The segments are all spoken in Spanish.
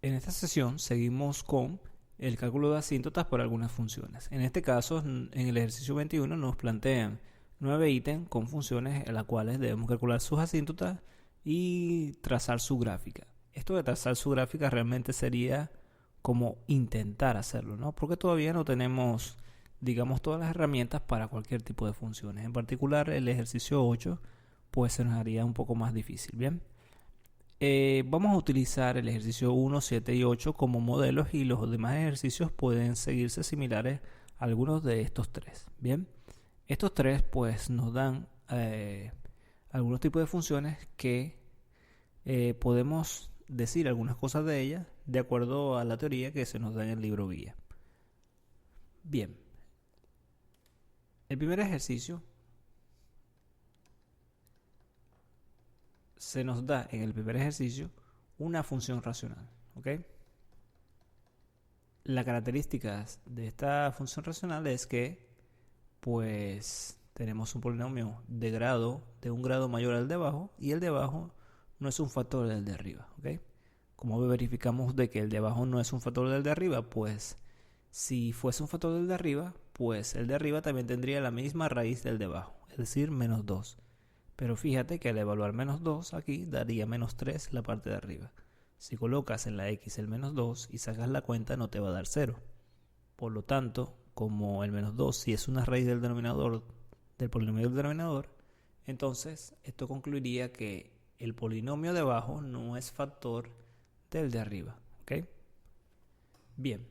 En esta sesión seguimos con el cálculo de asíntotas por algunas funciones. En este caso, en el ejercicio 21 nos plantean 9 ítems con funciones en las cuales debemos calcular sus asíntotas y trazar su gráfica. Esto de trazar su gráfica realmente sería como intentar hacerlo, ¿no? Porque todavía no tenemos, digamos, todas las herramientas para cualquier tipo de funciones. En particular, el ejercicio 8 pues se nos haría un poco más difícil, ¿bien? Vamos a utilizar el ejercicio 1, 7 y 8 como modelos y los demás ejercicios pueden seguirse similares a algunos de estos tres. Bien, estos tres pues nos dan algunos tipos de funciones que podemos decir algunas cosas de ellas de acuerdo a la teoría que se nos da en el libro guía. Bien, el primer ejercicio se nos da en el primer ejercicio una función racional, ¿ok? La característica de esta función racional es que pues tenemos un polinomio de un grado mayor al de abajo y el de abajo no es un factor del de arriba, ¿ok? Como verificamos de que el de abajo no es un factor del de arriba, pues si fuese un factor del de arriba, pues el de arriba también tendría la misma raíz del de abajo, es decir, menos 2. Pero fíjate que al evaluar menos 2 aquí daría menos 3 la parte de arriba. Si colocas en la x el menos 2 y sacas la cuenta no te va a dar 0. Por lo tanto, como el menos 2 si es una raíz del denominador del polinomio del denominador, entonces esto concluiría que el polinomio de abajo no es factor del de arriba, ¿ok? Bien,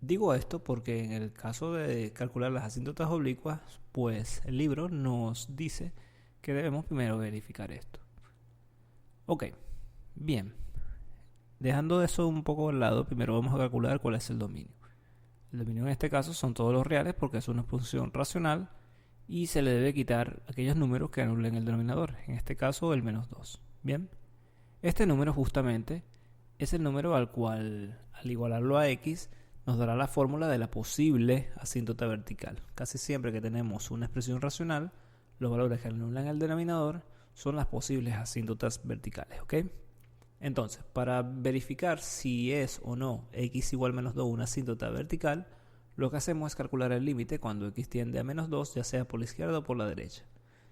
digo esto porque en el caso de calcular las asíntotas oblicuas, pues el libro nos dice que debemos primero verificar esto. Ok, bien, dejando eso un poco al lado, primero vamos a calcular cuál es el dominio. El dominio en este caso son todos los reales porque es una función racional y se le debe quitar aquellos números que anulen el denominador, en este caso el menos 2. Bien, este número justamente es el número al cual, al igualarlo a x, nos dará la fórmula de la posible asíntota vertical. Casi siempre que tenemos una expresión racional, los valores que anulan el denominador son las posibles asíntotas verticales, ¿ok? Entonces, para verificar si es o no x igual menos 2 una asíntota vertical, lo que hacemos es calcular el límite cuando x tiende a menos 2, ya sea por la izquierda o por la derecha.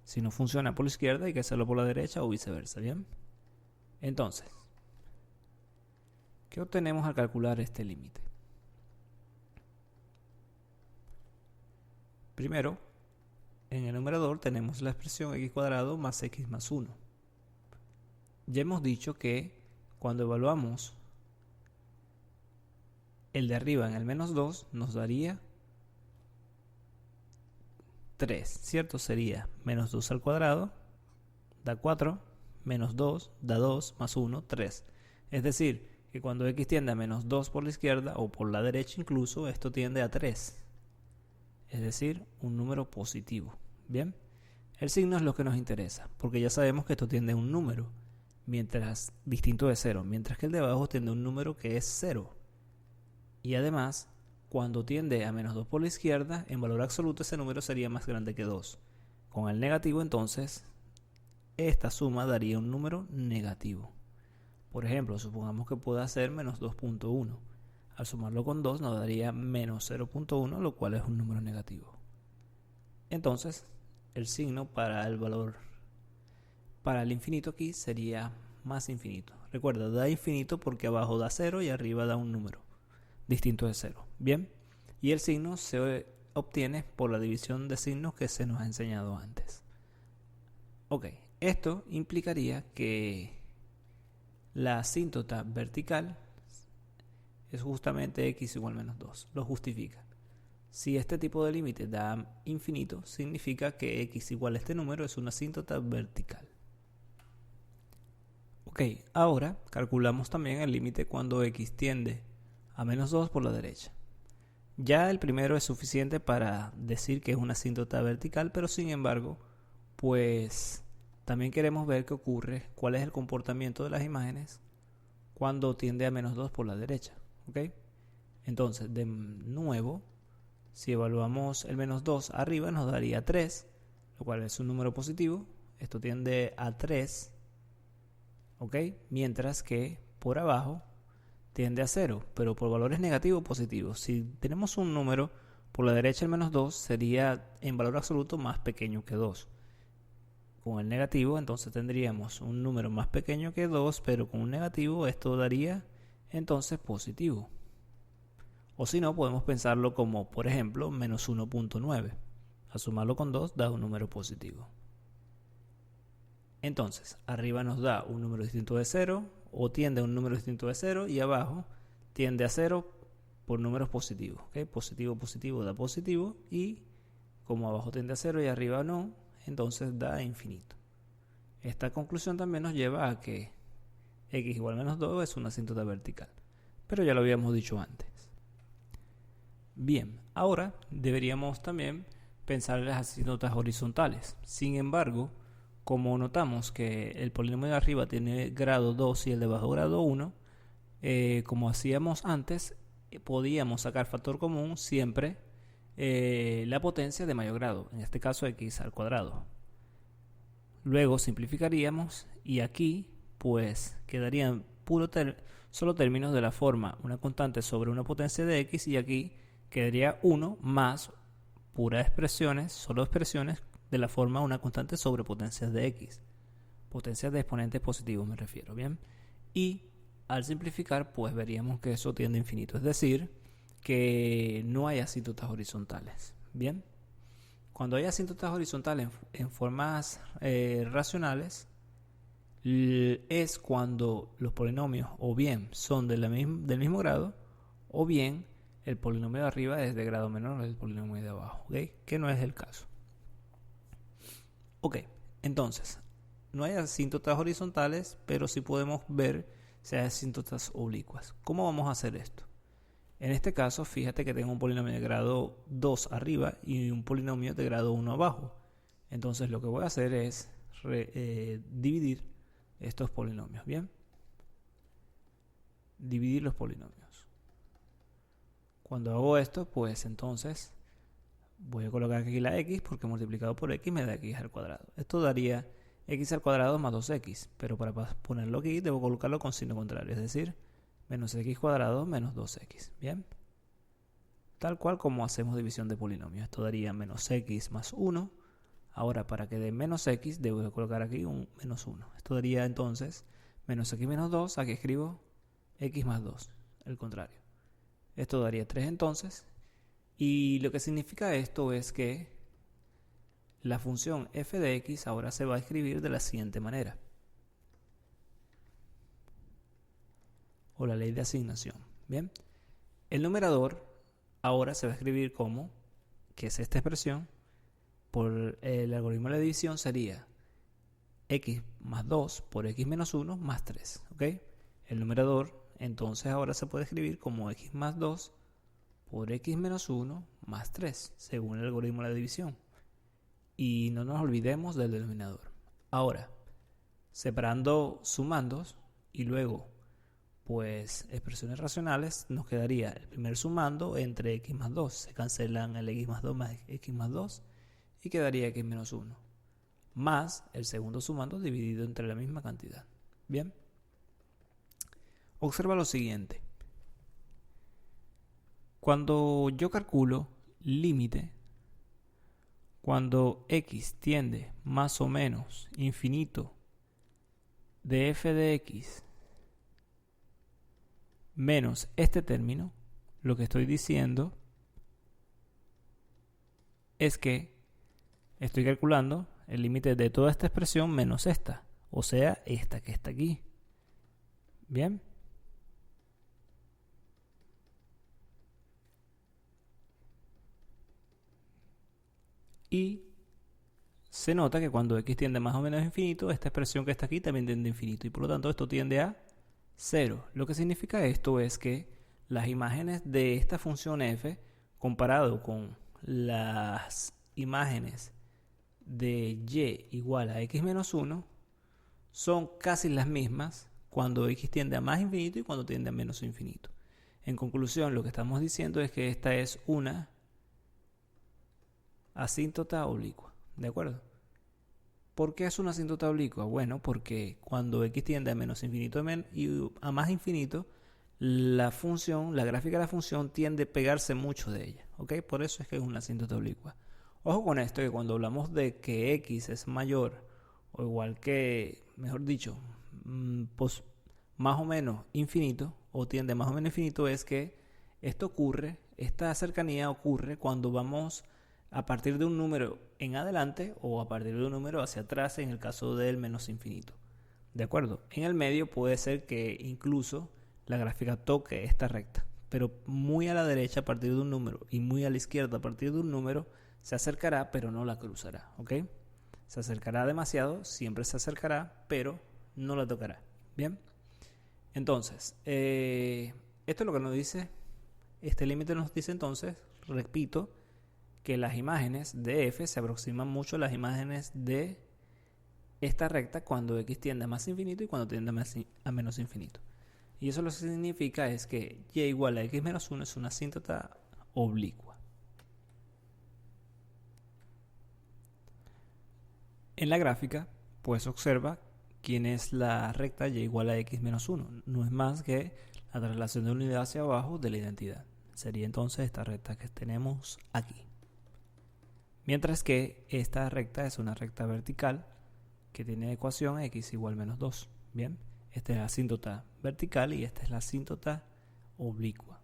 Si no funciona por la izquierda, hay que hacerlo por la derecha o viceversa, ¿bien? Entonces, ¿qué obtenemos al calcular este límite? Primero, en el numerador tenemos la expresión x cuadrado más x más 1. Ya hemos dicho que cuando evaluamos el de arriba en el menos 2 nos daría 3, ¿cierto? Sería menos 2 al cuadrado, da 4, menos 2, da 2, más 1, 3. Es decir, que cuando x tiende a menos 2 por la izquierda o por la derecha incluso, esto tiende a 3. Es decir, un número positivo. Bien, el signo es lo que nos interesa, porque ya sabemos que esto tiende a un número, mientras distinto de 0, mientras que el de abajo tiende a un número que es 0. Y además, cuando tiende a menos 2 por la izquierda, en valor absoluto ese número sería más grande que 2. Con el negativo entonces, esta suma daría un número negativo. Por ejemplo, supongamos que pueda ser menos 2.1. Al sumarlo con 2 nos daría menos 0.1, lo cual es un número negativo. Entonces, el signo para el valor para el infinito aquí sería más infinito. Recuerda, da infinito porque abajo da 0 y arriba da un número distinto de 0. Bien, y el signo se obtiene por la división de signos que se nos ha enseñado antes. Ok, esto implicaría que la asíntota vertical es justamente x igual menos 2. Lo justifica. Si este tipo de límite da infinito, significa que x igual a este número es una asíntota vertical. Ok, ahora calculamos también el límite cuando x tiende a menos 2 por la derecha. Ya el primero es suficiente para decir que es una asíntota vertical, pero sin embargo, pues también queremos ver qué ocurre, cuál es el comportamiento de las imágenes cuando tiende a menos 2 por la derecha. ¿Ok? Entonces, de nuevo, si evaluamos el menos 2 arriba nos daría 3, lo cual es un número positivo. Esto tiende a 3, ¿ok? Mientras que por abajo tiende a 0, pero por valores negativos o positivos. Si tenemos un número por la derecha, el menos 2 sería en valor absoluto más pequeño que 2. Con el negativo, entonces tendríamos un número más pequeño que 2, pero con un negativo esto daría entonces positivo. O si no, podemos pensarlo como, por ejemplo, menos 1.9. Al sumarlo con 2 da un número positivo. Entonces, arriba nos da un número distinto de 0, o tiende a un número distinto de 0, y abajo tiende a 0 por números positivos. ¿Okay? Positivo, positivo da positivo, y como abajo tiende a 0 y arriba no, entonces da infinito. Esta conclusión también nos lleva a que x igual a menos 2 es una asíntota vertical, pero ya lo habíamos dicho antes. Bien, ahora deberíamos también pensar en las asíntotas horizontales. Sin embargo, como notamos que el polinomio de arriba tiene grado 2 y el de abajo grado 1, como hacíamos antes, podíamos sacar factor común siempre la potencia de mayor grado, en este caso x al cuadrado. Luego simplificaríamos y aquí pues quedarían solo términos de la forma una constante sobre una potencia de x, y aquí quedaría 1 más puras expresiones, solo expresiones de la forma una constante sobre potencias de x. Potencias de exponentes positivos me refiero, ¿bien? Y al simplificar pues veríamos que eso tiende a infinito, es decir, que no hay asíntotas horizontales, ¿bien? Cuando hay asíntotas horizontales en formas racionales, es cuando los polinomios o bien son del mismo grado, o bien el polinomio de arriba es de grado menor al polinomio de abajo, ¿okay? Que no es el caso. Ok, entonces, no hay asíntotas horizontales, pero sí podemos ver si hay asíntotas oblicuas. ¿Cómo vamos a hacer esto? En este caso, fíjate que tengo un polinomio de grado 2 arriba y un polinomio de grado 1 abajo. Entonces lo que voy a hacer es dividir estos polinomios, ¿bien? Dividir los polinomios. Cuando hago esto, pues entonces voy a colocar aquí la x, porque multiplicado por x me da x al cuadrado. Esto daría x al cuadrado más 2x, pero para ponerlo aquí debo colocarlo con signo contrario, es decir, menos x cuadrado menos 2x, ¿bien? Tal cual como hacemos división de polinomios. Esto daría menos x más 1. Ahora, para que dé menos x, debo colocar aquí un menos 1. Esto daría entonces menos x menos 2. Aquí escribo x más 2, el contrario. Esto daría 3 entonces. Y lo que significa esto es que la función f de x ahora se va a escribir de la siguiente manera. O la ley de asignación. Bien, el numerador ahora se va a escribir como, que es esta expresión, por el algoritmo de la división sería x más 2 por x menos 1 más 3. ¿Ok? El numerador entonces ahora se puede escribir como x más 2 por x menos 1 más 3, según el algoritmo de la división. Y no nos olvidemos del denominador. Ahora, separando sumandos y luego pues expresiones racionales, nos quedaría el primer sumando entre x más 2. Se cancelan el x más 2 más x más 2 y quedaría x menos 1. Más el segundo sumando dividido entre la misma cantidad. Bien. Observa lo siguiente. Cuando yo calculo límite, cuando x tiende más o menos infinito de f de x menos este término, lo que estoy diciendo es que estoy calculando el límite de toda esta expresión menos esta, o sea, esta que está aquí. Bien. Y se nota que cuando x tiende más o menos a infinito, esta expresión que está aquí también tiende a infinito, y por lo tanto esto tiende a 0. Lo que significa esto es que las imágenes de esta función f comparado con las imágenes de y igual a x menos 1 son casi las mismas cuando x tiende a más infinito y cuando tiende a menos infinito. En conclusión, lo que estamos diciendo es que esta es una asíntota oblicua, ¿de acuerdo? ¿Por qué es una asíntota oblicua? Bueno, porque cuando x tiende a menos infinito y a más infinito, la gráfica de la función tiende a pegarse mucho de ella, ¿ok? Por eso es que es una asíntota oblicua. Ojo con esto, que cuando hablamos de que x es mayor o igual que, mejor dicho, pues más o menos infinito, o tiende más o menos infinito, es que esta cercanía ocurre cuando vamos a partir de un número en adelante o a partir de un número hacia atrás en el caso del menos infinito. ¿De acuerdo? En el medio puede ser que incluso la gráfica toque esta recta, pero muy a la derecha a partir de un número y muy a la izquierda a partir de un número se acercará, pero no la cruzará, ¿ok? Se acercará demasiado, siempre se acercará, pero no la tocará. Bien, entonces, esto es lo que nos dice, este límite nos dice entonces, repito, que las imágenes de f se aproximan mucho a las imágenes de esta recta cuando x tiende a más infinito y cuando tiende a menos infinito. Y eso lo que significa es que y igual a x menos 1 es una asíntota oblicua. En la gráfica, pues observa quién es la recta y igual a x menos 1. No es más que la traslación de unidad hacia abajo de la identidad. Sería entonces esta recta que tenemos aquí. Mientras que esta recta es una recta vertical que tiene ecuación x igual menos 2. Bien, esta es la asíntota vertical y esta es la asíntota oblicua.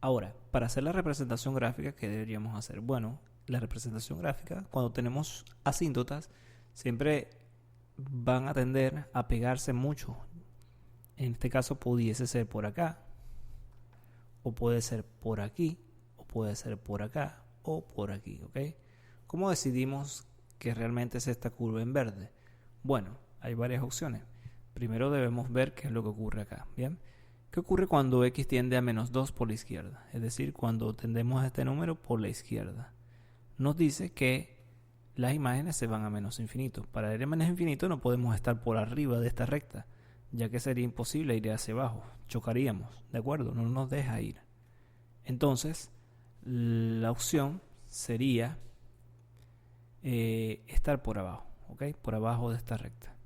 Ahora, para hacer la representación gráfica, ¿qué deberíamos hacer? Bueno, la representación gráfica, cuando tenemos asíntotas, siempre van a tender a pegarse mucho. En este caso pudiese ser por acá, o puede ser por aquí, o puede ser por acá, o por aquí, ¿ok? ¿Cómo decidimos que realmente es esta curva en verde? Bueno, hay varias opciones. Primero debemos ver qué es lo que ocurre acá, ¿bien? ¿Qué ocurre cuando x tiende a menos 2 por la izquierda? Es decir, cuando tendemos a este número por la izquierda. Nos dice que las imágenes se van a menos infinito. Para ir a menos infinito no podemos estar por arriba de esta recta, ya que sería imposible ir hacia abajo. Chocaríamos, ¿de acuerdo? No nos deja ir. Entonces, la opción sería estar por abajo, ¿ok? Por abajo de esta recta.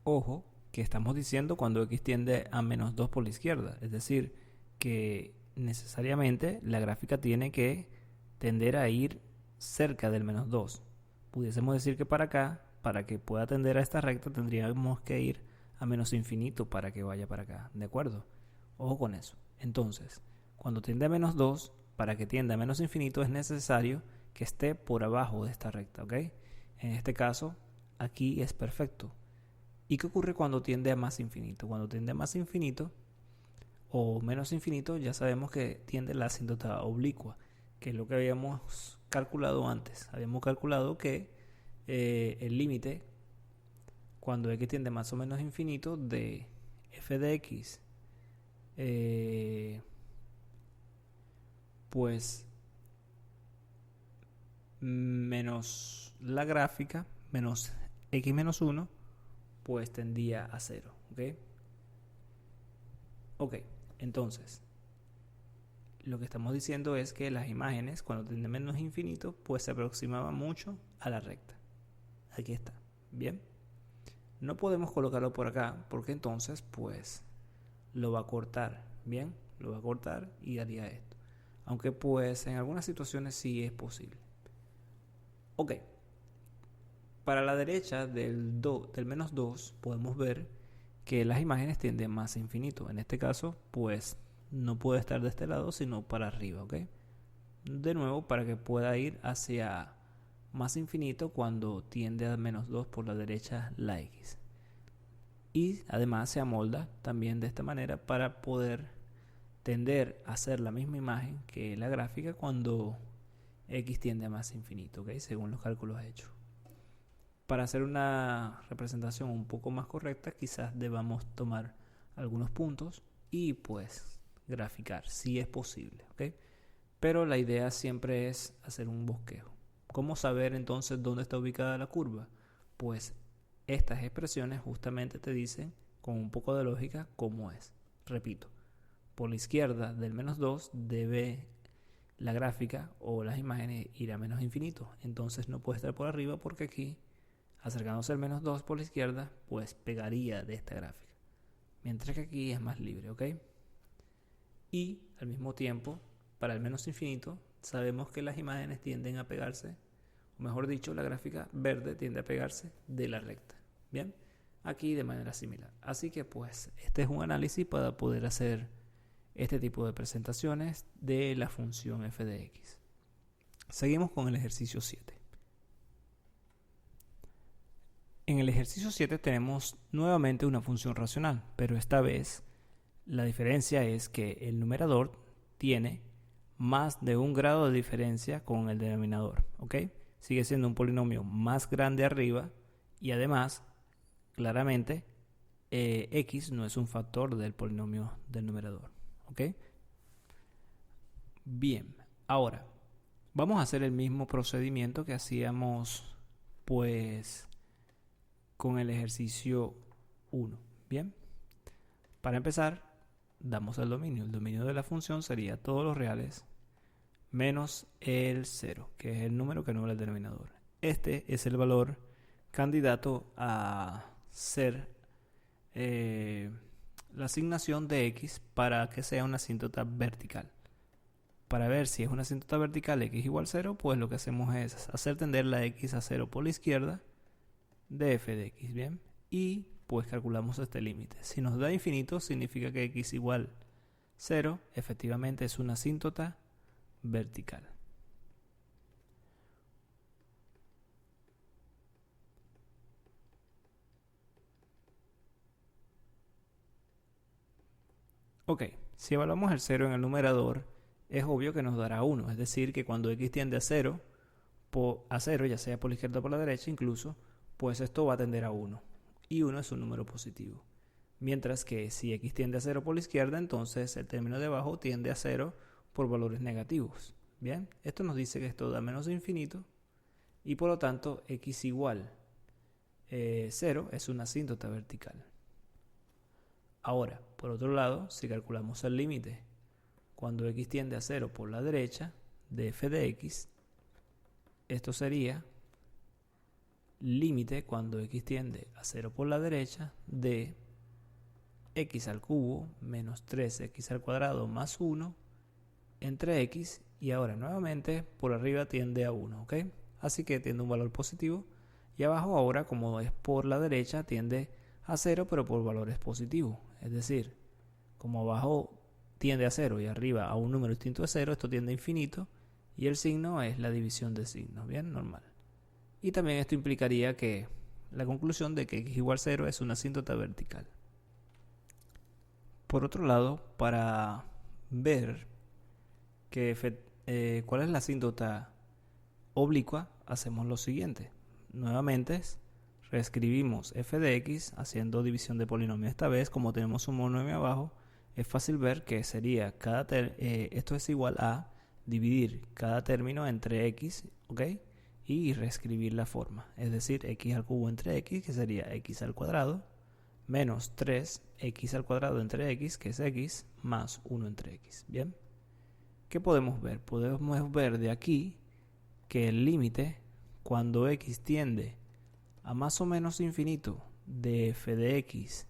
Ojo, que estamos diciendo cuando x tiende a menos 2 por la izquierda. Es decir, que necesariamente la gráfica tiene que tender a ir cerca del menos 2. Pudiésemos decir que para acá, para que pueda tender a esta recta, tendríamos que ir a menos infinito para que vaya para acá. ¿De acuerdo? Ojo con eso. Entonces, cuando tiende a menos 2, para que tienda a menos infinito es necesario que esté por abajo de esta recta, ¿ok? En este caso, aquí es perfecto. ¿Y qué ocurre cuando tiende a más infinito? Cuando tiende a más infinito o menos infinito, ya sabemos que tiende a la asíntota oblicua, que es lo que habíamos calculado antes. Habíamos calculado que el límite, cuando x tiende más o menos infinito, de f de x, pues menos la gráfica, menos x menos 1, pues tendía a 0, ¿ok? Ok, entonces, lo que estamos diciendo es que las imágenes, cuando tienden menos infinito, pues se aproximaban mucho a la recta. Aquí está, ¿bien? No podemos colocarlo por acá, porque entonces, pues, lo va a cortar, ¿bien? Lo va a cortar y haría esto. Aunque, pues, en algunas situaciones sí es posible. Ok. Para la derecha del menos 2 podemos ver que las imágenes tienden más a infinito. En este caso, pues no puede estar de este lado, sino para arriba, ¿ok? De nuevo, para que pueda ir hacia más infinito cuando tiende a menos 2 por la derecha la x. Y además se amolda también de esta manera para poder tender a hacer la misma imagen que la gráfica cuando x tiende a más infinito, ¿ok? Según los cálculos hechos. Para hacer una representación un poco más correcta, quizás debamos tomar algunos puntos y pues graficar, si es posible, ¿ok? Pero la idea siempre es hacer un bosquejo. ¿Cómo saber entonces dónde está ubicada la curva? Pues estas expresiones justamente te dicen, con un poco de lógica, cómo es. Repito, por la izquierda del menos 2 debe la gráfica o las imágenes ir a menos infinito. Entonces no puede estar por arriba porque aquí acercándose al menos 2 por la izquierda, pues pegaría de esta gráfica. Mientras que aquí es más libre, ¿ok? Y al mismo tiempo, para el menos infinito, sabemos que las imágenes tienden a pegarse, o mejor dicho, la gráfica verde tiende a pegarse de la recta. Bien, aquí de manera similar. Así que pues este es un análisis para poder hacer este tipo de presentaciones de la función f de x. Seguimos con el ejercicio 7. En el ejercicio 7 tenemos nuevamente una función racional, pero esta vez la diferencia es que el numerador tiene más de un grado de diferencia con el denominador, ¿ok? Sigue siendo un polinomio más grande arriba y además, claramente, x no es un factor del polinomio del numerador, ¿ok? Bien, ahora vamos a hacer el mismo procedimiento que hacíamos pues con el ejercicio 1. Bien, para empezar damos el dominio. El dominio de la función sería todos los reales menos el 0, que es el número que no es el denominador. Este es el valor candidato a ser la asignación de x para que sea una asíntota vertical. Para ver si es una asíntota vertical x igual 0, pues lo que hacemos es hacer tender la x a 0 por la izquierda de f de x, ¿bien? Y pues calculamos este límite. Si nos da infinito, significa que x igual 0, efectivamente es una asíntota vertical. Ok, si evaluamos el 0 en el numerador, es obvio que nos dará 1, es decir, que cuando x tiende a 0, ya sea por la izquierda o por la derecha incluso, pues esto va a tender a 1, y 1 es un número positivo. Mientras que si x tiende a 0 por la izquierda, entonces el término de abajo tiende a 0 por valores negativos. Bien, esto nos dice que esto da menos de infinito, y por lo tanto x igual 0 es una asíntota vertical. Ahora, por otro lado, si calculamos el límite cuando x tiende a 0 por la derecha de f de x, esto sería límite cuando x tiende a 0 por la derecha de x al cubo menos 3x al cuadrado más 1 entre x, y ahora nuevamente por arriba tiende a 1, ¿ok? Así que tiende a un valor positivo, y abajo ahora, como es por la derecha, tiende a 0 pero por valores positivos. Es decir, como abajo tiende a 0 y arriba a un número distinto de 0, esto tiende a infinito, y el signo es la división de signos, bien, normal. Y también esto implicaría que la conclusión de que x igual 0 es una asíntota vertical. Por otro lado, para ver cuál es la asíntota oblicua, hacemos lo siguiente. Nuevamente reescribimos f de x haciendo división de polinomio. Esta vez, como tenemos un monomio abajo, es fácil ver que sería esto es igual a dividir cada término entre x, ¿ok? Y reescribir la forma, es decir, x al cubo entre x, que sería x al cuadrado, menos 3x al cuadrado entre x, que es x, más 1 entre x. Bien, ¿qué podemos ver? Podemos ver de aquí que el límite cuando x tiende a más o menos infinito de f de x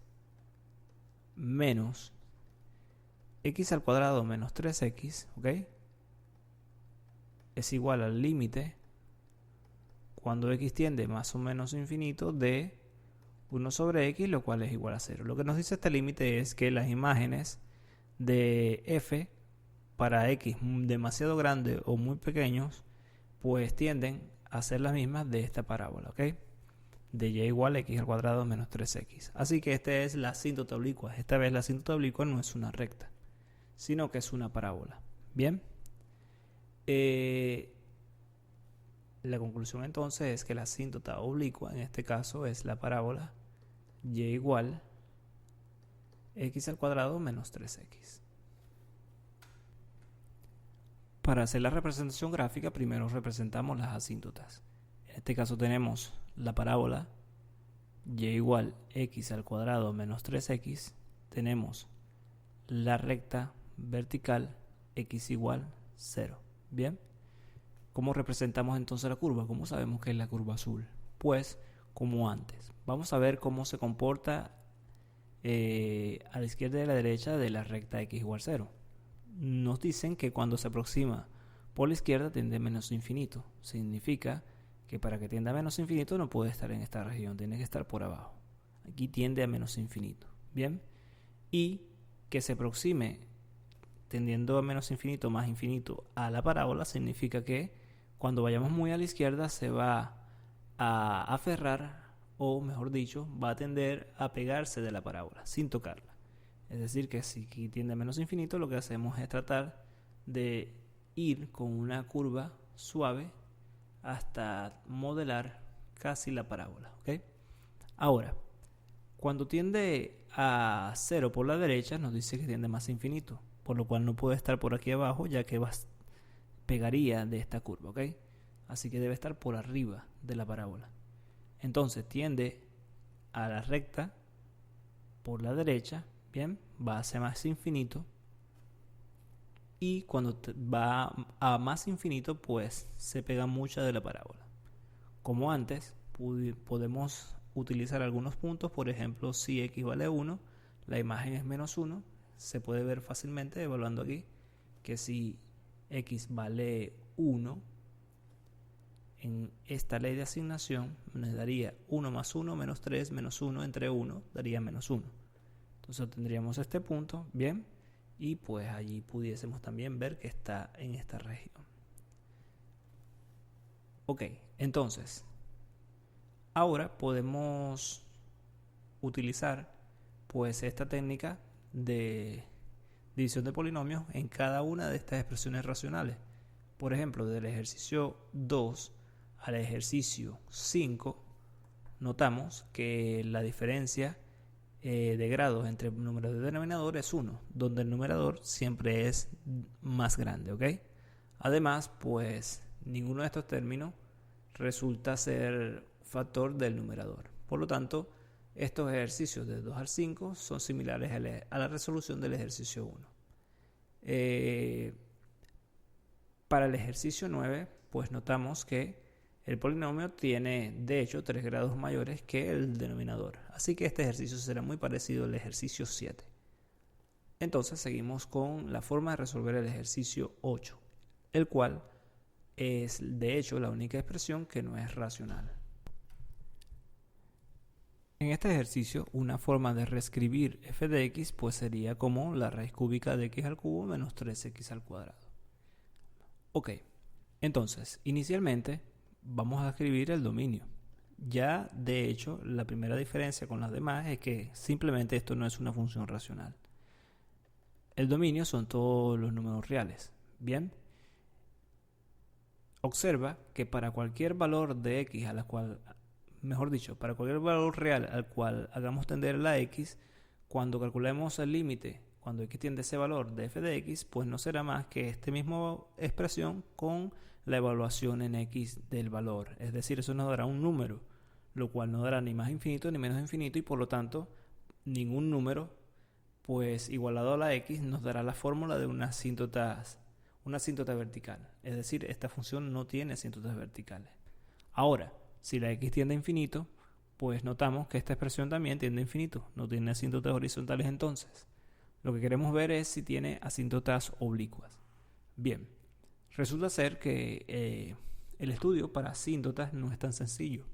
menos x al cuadrado menos 3x, ¿ok? Es igual al límite cuando x tiende más o menos infinito de 1 sobre x, lo cual es igual a 0. Lo que nos dice este límite es que las imágenes de f para x demasiado grandes o muy pequeños, pues tienden a ser las mismas de esta parábola, ¿ok? De y igual a x al cuadrado menos 3x. Así que esta es la asíntota oblicua. Esta vez la asíntota oblicua no es una recta, sino que es una parábola. Bien. La conclusión entonces es que la asíntota oblicua en este caso es la parábola y igual x al cuadrado menos 3x. Para hacer la representación gráfica, primero representamos las asíntotas. En este caso tenemos la parábola y igual x al cuadrado menos 3x. Tenemos la recta vertical x igual 0. Bien. ¿Cómo representamos entonces la curva? ¿Cómo sabemos que es la curva azul? Pues como antes. Vamos a ver cómo se comporta a la izquierda y a la derecha de la recta x igual 0. Nos dicen que cuando se aproxima por la izquierda tiende a menos infinito. Significa que para que tienda a menos infinito no puede estar en esta región, tiene que estar por abajo. Aquí tiende a menos infinito. Bien. Y que se aproxime tendiendo a menos infinito más infinito a la parábola significa que cuando vayamos muy a la izquierda se va a aferrar, o mejor dicho, va a tender a pegarse de la parábola sin tocarla. Es decir, que si tiende a menos infinito, lo que hacemos es tratar de ir con una curva suave hasta modelar casi la parábola. ¿Okay? Ahora, cuando tiende a 0 por la derecha, nos dice que tiende más a infinito, por lo cual no puede estar por aquí abajo, ya que pegaría de esta curva. ¿Okay? Así que debe estar por arriba de la parábola. Entonces tiende a la recta por la derecha, bien, va hacia más infinito, y cuando va a más infinito pues se pega mucha de la parábola. Como antes, podemos utilizar algunos puntos. Por ejemplo, si x vale 1, la imagen es menos 1, se puede ver fácilmente evaluando aquí que si x vale 1, en esta ley de asignación nos daría 1 más 1 menos 3 menos 1 entre 1 daría menos 1. Entonces tendríamos este punto, bien, y pues allí pudiésemos también ver que está en esta región. Ok, entonces ahora podemos utilizar pues esta técnica de división de polinomios en cada una de estas expresiones racionales. Por ejemplo, del ejercicio 2 al ejercicio 5, notamos que la diferencia de grados entre numerador y denominador es 1, donde el numerador siempre es más grande, ¿ok? Además, pues ninguno de estos términos resulta ser factor del numerador. Por lo tanto, estos ejercicios de 2 al 5 son similares a la resolución del ejercicio 1. Para el ejercicio 9, pues notamos que el polinomio tiene, de hecho, 3 grados mayores que el denominador. Así que este ejercicio será muy parecido al ejercicio 7. Entonces seguimos con la forma de resolver el ejercicio 8, el cual es, de hecho, la única expresión que no es racional. En este ejercicio, una forma de reescribir f de x pues sería como la raíz cúbica de x al cubo menos 3x al cuadrado. Ok, entonces, inicialmente vamos a escribir el dominio. Ya, de hecho, la primera diferencia con las demás es que simplemente esto no es una función racional. El dominio son todos los números reales. Bien. Observa que para cualquier valor de x a la cual, mejor dicho, para cualquier valor real al cual hagamos tender la x, cuando calculemos el límite, cuando x tiende a ese valor de f de x, pues no será más que esta misma expresión con la evaluación en x del valor. Es decir, eso nos dará un número, lo cual no dará ni más infinito ni menos infinito, y por lo tanto ningún número pues igualado a la x nos dará la fórmula de una asíntota vertical. Es decir, esta función no tiene asíntotas verticales. Ahora, si la x tiende a infinito, pues notamos que esta expresión también tiende a infinito, no tiene asíntotas horizontales. Entonces lo que queremos ver es si tiene asíntotas oblicuas. Bien, resulta ser que el estudio para asíntotas no es tan sencillo.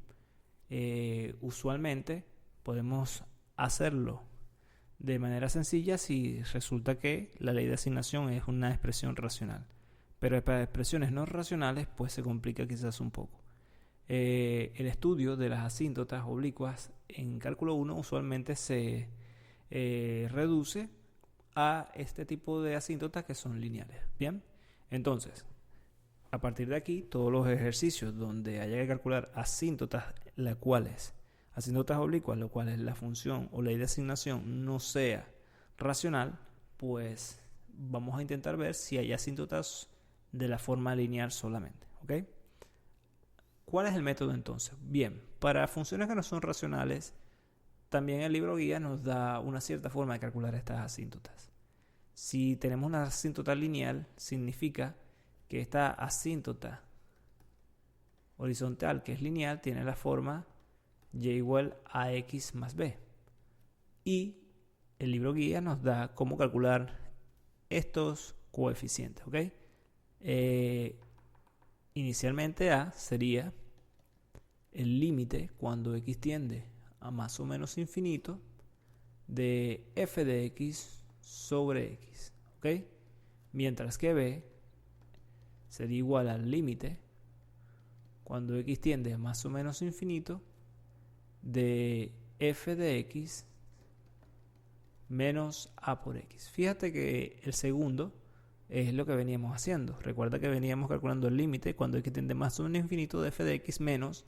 Usualmente podemos hacerlo de manera sencilla si resulta que la ley de asignación es una expresión racional. Pero para expresiones no racionales pues se complica quizás un poco. El estudio de las asíntotas oblicuas en cálculo 1 usualmente se reduce a este tipo de asíntotas que son lineales. Bien, entonces a partir de aquí todos los ejercicios donde haya que calcular asíntotas, asíntotas oblicuas, lo cual es la función o ley de asignación no sea racional, pues vamos a intentar ver si hay asíntotas de la forma lineal solamente. ¿Ok? ¿Cuál es el método entonces? Bien, para funciones que no son racionales, también el libro guía nos da una cierta forma de calcular estas asíntotas. Si tenemos una asíntota lineal, significa que esta asíntota horizontal, que es lineal, tiene la forma y igual a x más b. Y el libro guía nos da cómo calcular estos coeficientes, ¿ok? Inicialmente a sería el límite cuando x tiende a más o menos infinito de f de x sobre x, ¿ok? Mientras que b sería igual al límite cuando x tiende a más o menos infinito de f de x menos a por x. Fíjate que el segundo es lo que veníamos haciendo. Recuerda que veníamos calculando el límite cuando x tiende más o menos infinito de f de x menos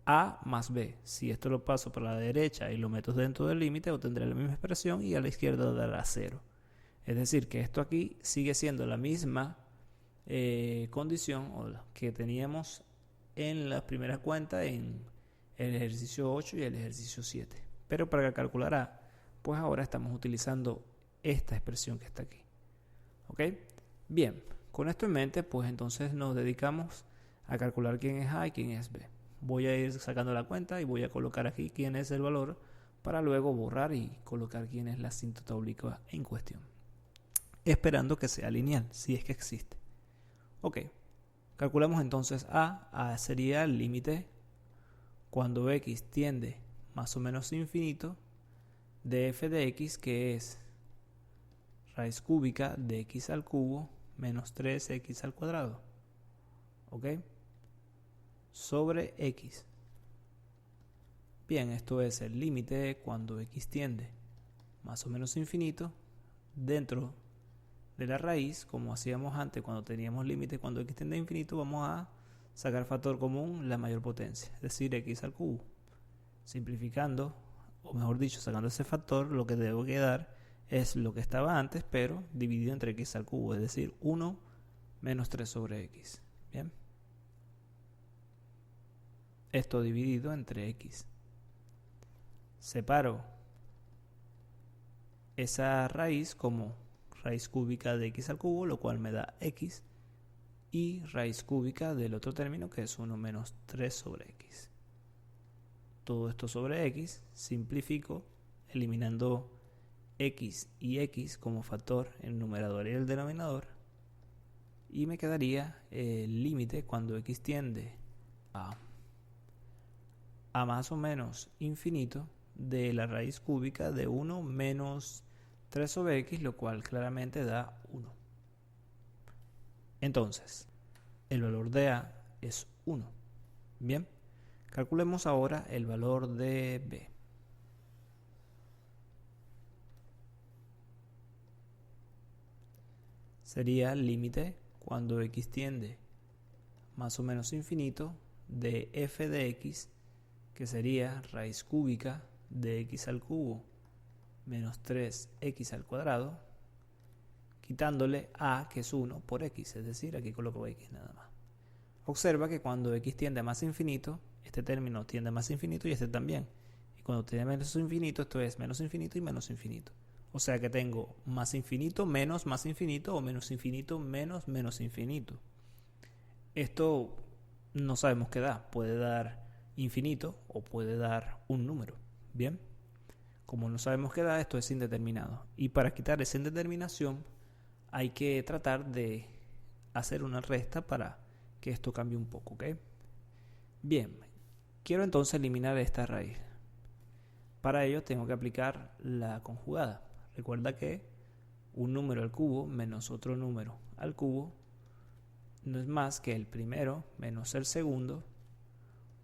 a más b. Si esto lo paso para la derecha y lo meto dentro del límite, obtendré la misma expresión y a la izquierda dará 0. Es decir, que esto aquí sigue siendo la misma condición que teníamos en las primeras cuentas en el ejercicio 8 y el ejercicio 7. Pero para calcular a, pues ahora estamos utilizando esta expresión que está aquí. ¿Ok? Bien, con esto en mente, pues entonces nos dedicamos a calcular quién es A y quién es B. Voy a ir sacando la cuenta y voy a colocar aquí quién es el valor para luego borrar y colocar quién es la asíntota oblicuo en cuestión. Esperando que sea lineal, si es que existe. Ok, calculamos entonces A. A sería el límite cuando x tiende más o menos infinito de f de x, que es raíz cúbica de x al cubo menos 3x al cuadrado. ¿Ok? Sobre x. Bien, esto es el límite cuando x tiende más o menos infinito dentro de la raíz, como hacíamos antes cuando teníamos límite cuando x tiende a infinito. Vamos a sacar factor común la mayor potencia, es decir, x al cubo. Simplificando, o mejor dicho, sacando ese factor, lo que debo quedar es lo que estaba antes, pero dividido entre x al cubo, es decir, 1 menos 3 sobre x. Bien. Esto dividido entre x. Separo esa raíz como raíz cúbica de x al cubo, lo cual me da x, y raíz cúbica del otro término, que es 1 menos 3 sobre x. Todo esto sobre x, simplifico eliminando x y x como factor en el numerador y el denominador, y me quedaría el límite cuando x tiende a más o menos infinito de la raíz cúbica de 1 menos 3 sobre x, lo cual claramente da 1. Entonces, el valor de a es 1. Bien, calculemos ahora el valor de b. Sería el límite cuando x tiende más o menos infinito de f de x, que sería raíz cúbica de x al cubo menos 3x al cuadrado, quitándole a, que es 1, por x, es decir, aquí coloco x nada más. Observa que cuando x tiende a más infinito, este término tiende a más infinito y este también. Y cuando tiende a menos infinito, esto es menos infinito y menos infinito. O sea que tengo más infinito menos más infinito, o menos infinito menos menos infinito. Esto no sabemos qué da. Puede dar infinito o puede dar un número. Bien. Como no sabemos qué da, esto es indeterminado. Y para quitar esa indeterminación hay que tratar de hacer una resta para que esto cambie un poco, ¿ok? Bien, quiero entonces eliminar esta raíz. Para ello tengo que aplicar la conjugada. Recuerda que un número al cubo menos otro número al cubo no es más que el primero menos el segundo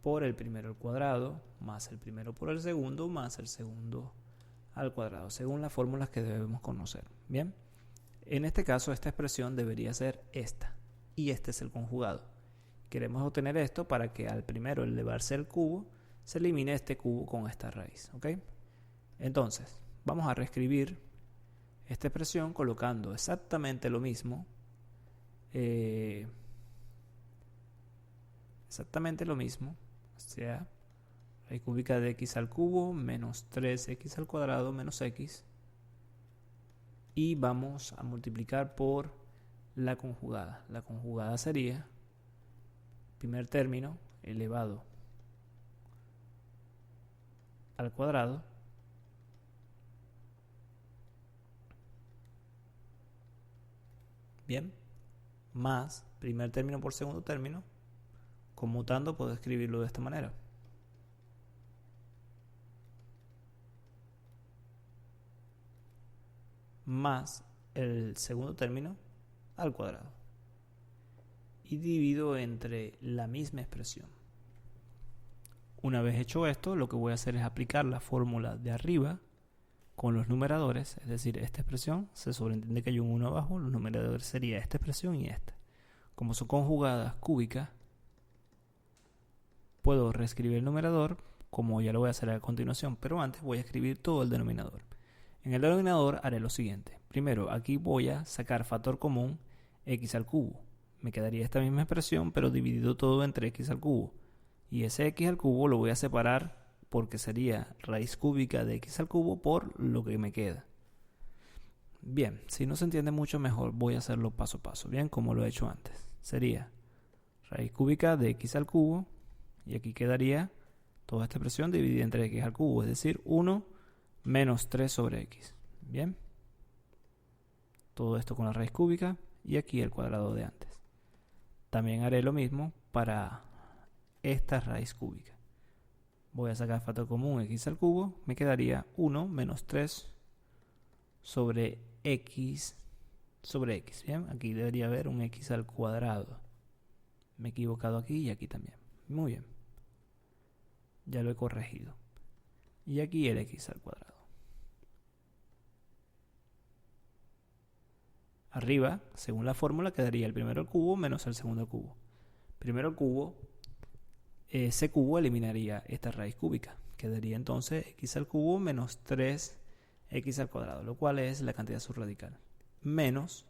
por el primero al cuadrado, más el primero por el segundo, más el segundo al cuadrado, según las fórmulas que debemos conocer. Bien, en este caso esta expresión debería ser esta, y este es el conjugado. Queremos obtener esto para que al primero elevarse el cubo se elimine este cubo con esta raíz, ¿ok? Entonces, vamos a reescribir esta expresión colocando exactamente lo mismo, o sea, raíz cúbica de x al cubo menos 3x al cuadrado menos x, y vamos a multiplicar por la conjugada. La conjugada sería, primer término elevado al cuadrado bien, más primer término por segundo término, conmutando puedo escribirlo de esta manera. Más el segundo término al cuadrado. Y divido entre la misma expresión. Una vez hecho esto, lo que voy a hacer es aplicar la fórmula de arriba con los numeradores, es decir, esta expresión, se sobreentiende que hay un 1 abajo, los numeradores sería esta expresión y esta. Como son conjugadas cúbicas, puedo reescribir el numerador, como ya lo voy a hacer a continuación, pero antes voy a escribir todo el denominador. En el denominador haré lo siguiente. Primero, aquí voy a sacar factor común x al cubo. Me quedaría esta misma expresión, pero dividido todo entre x al cubo. Y ese x al cubo lo voy a separar porque sería raíz cúbica de x al cubo por lo que me queda. Bien, si no se entiende mucho mejor, voy a hacerlo paso a paso, bien, como lo he hecho antes. Sería raíz cúbica de x al cubo, y aquí quedaría toda esta expresión dividida entre x al cubo, es decir, 1 menos 3 sobre x. Bien, todo esto con la raíz cúbica y aquí el cuadrado de antes. También haré lo mismo para esta raíz cúbica. Voy a sacar factor común x al cubo, me quedaría 1 menos 3 sobre x sobre x. Bien, aquí debería haber un x al cuadrado. Me he equivocado aquí y aquí también. Muy bien, ya lo he corregido. Y aquí el x al cuadrado. Arriba, según la fórmula, quedaría el primero al cubo menos el segundo al cubo. Primero al cubo, ese cubo eliminaría esta raíz cúbica. Quedaría entonces x al cubo menos 3x al cuadrado, lo cual es la cantidad subradical. Menos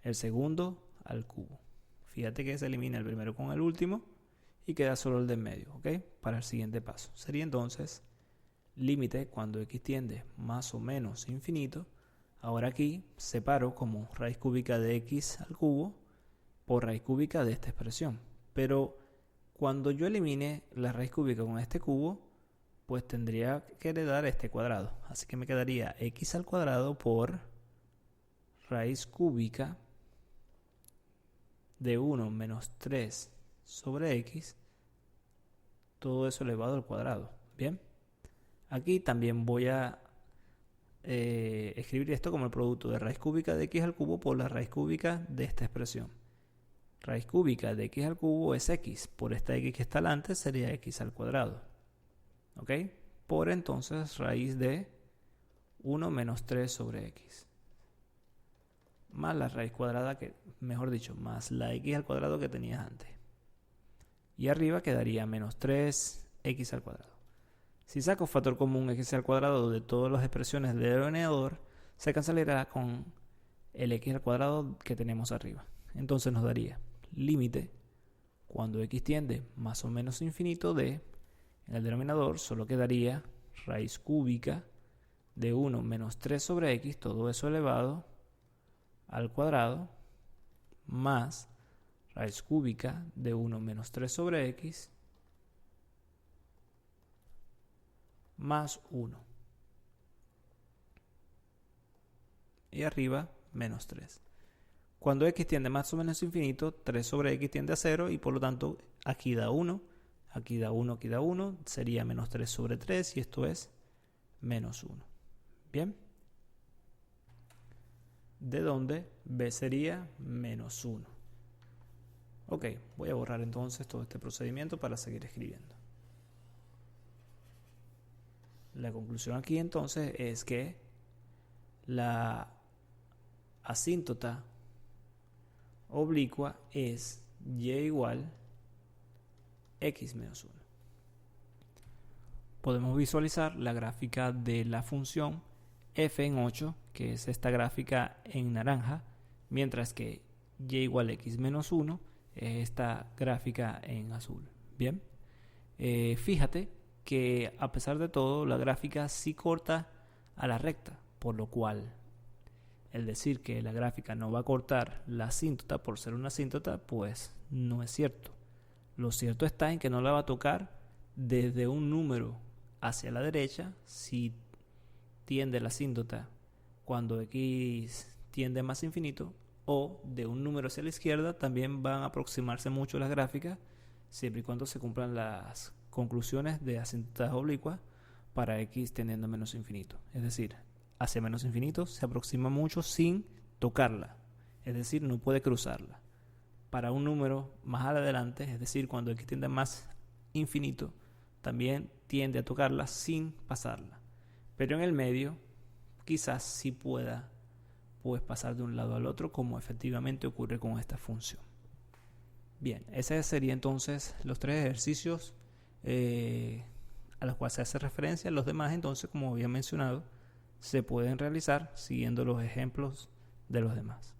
el segundo al cubo. Fíjate que se elimina el primero con el último y queda solo el de en medio, ¿ok? Para el siguiente paso. Sería entonces límite cuando x tiende más o menos infinito. Ahora aquí separo como raíz cúbica de x al cubo por raíz cúbica de esta expresión. Pero cuando yo elimine la raíz cúbica con este cubo, pues tendría que heredar este cuadrado. Así que me quedaría x al cuadrado por raíz cúbica de 1 menos 3 sobre x, todo eso elevado al cuadrado. Bien, aquí también voy a escribir esto como el producto de raíz cúbica de x al cubo por la raíz cúbica de esta expresión. Raíz cúbica de x al cubo es x, por esta x que está delante sería x al cuadrado. ¿Ok? Por entonces raíz de 1 menos 3 sobre x. Más la raíz cuadrada, que mejor dicho, más la x al cuadrado que tenías antes. Y arriba quedaría menos 3x al cuadrado. Si saco factor común x al cuadrado de todas las expresiones del denominador, se cancelará con el x al cuadrado que tenemos arriba. Entonces nos daría límite cuando x tiende más o menos infinito de, en el denominador solo quedaría raíz cúbica de 1 menos 3 sobre x, todo eso elevado al cuadrado, más raíz cúbica de 1 menos 3 sobre x, más 1. Y arriba, menos 3. Cuando x tiende más o menos infinito, 3 sobre x tiende a 0 y por lo tanto aquí da 1, aquí da 1, aquí da 1, sería menos 3 sobre 3 y esto es menos 1. Bien, de donde b sería menos 1. Ok, voy a borrar entonces todo este procedimiento para seguir escribiendo. La conclusión aquí entonces es que la asíntota oblicua es y igual x menos 1. Podemos visualizar la gráfica de la función f en 8, que es esta gráfica en naranja, mientras que y igual x menos 1 es esta gráfica en azul. Bien, fíjate que a pesar de todo la gráfica sí corta a la recta, por lo cual el decir que la gráfica no va a cortar la asíntota por ser una asíntota, pues no es cierto. Lo cierto está en que no la va a tocar desde un número hacia la derecha, si tiende la asíntota cuando x tiende más infinito, o de un número hacia la izquierda, también van a aproximarse mucho las gráficas, siempre y cuando se cumplan las conclusiones de asíntotas oblicuas para x tendiendo a menos infinito. Es decir, hacia menos infinito se aproxima mucho sin tocarla, es decir, no puede cruzarla. Para un número más adelante, es decir, cuando x tiende a más infinito, también tiende a tocarla sin pasarla. Pero en el medio, quizás sí pueda pues pasar de un lado al otro, como efectivamente ocurre con esta función. Bien, ese sería entonces los 3 ejercicios a los cuales se hace referencia. Los demás, entonces, como había mencionado, se pueden realizar siguiendo los ejemplos de los demás.